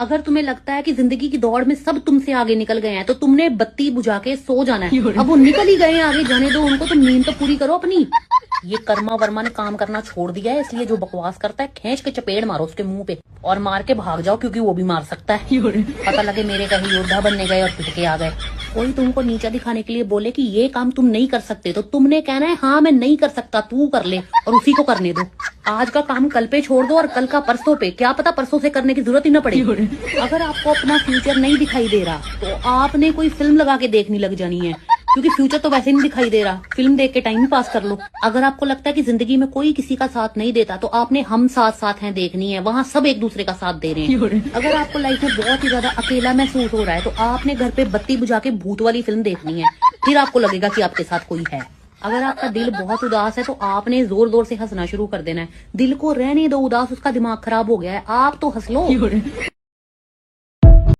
अगर तुम्हें लगता है कि जिंदगी की दौड़ में सब तुमसे आगे निकल गए हैं तो तुमने बत्ती बुझा के सो जाना है। अब वो निकल ही गए हैं आगे, जाने दो उनको, तुम नींद तो पूरी करो अपनी। ये कर्मा वर्मा ने काम करना छोड़ दिया है, इसलिए जो बकवास करता है खींच के चपेड़ मारो उसके मुंह पे और मार के भाग जाओ, क्योंकि वो भी मार सकता है। पता लगे मेरे कहीं योद्धा बनने गए और पिट के आ गए। कोई तुमको नीचा दिखाने के लिए बोले कि ये काम तुम नहीं कर सकते तो तुमने कहना है हाँ मैं नहीं कर सकता, तू कर ले, और उसी को करने दो। आज का काम कल पे छोड़ दो और कल का परसों पे, क्या पता परसों से करने की जरूरत ही न पड़े। अगर आपको अपना फ्यूचर नहीं दिखाई दे रहा तो आपने कोई फिल्म लगा के देखनी लग जानी है, क्योंकि फ्यूचर तो वैसे नहीं दिखाई दे रहा, फिल्म देख के टाइम पास कर लो। अगर आपको लगता है कि जिंदगी में कोई किसी का साथ नहीं देता तो आपने हम साथ साथ हैं देखनी है, वहाँ सब एक दूसरे का साथ दे रहे हैं। अगर आपको लाइफ में बहुत ही ज्यादा अकेला महसूस हो रहा है तो आपने घर पे बत्ती बुझा के भूत वाली फिल्म देखनी है, फिर आपको लगेगा कि आपके साथ कोई है। अगर आपका दिल बहुत उदास है तो आपने जोर जोर से हंसना शुरू कर देना है। दिल को रहने दो उदास, उसका दिमाग खराब हो गया है, आप तो हंस लो।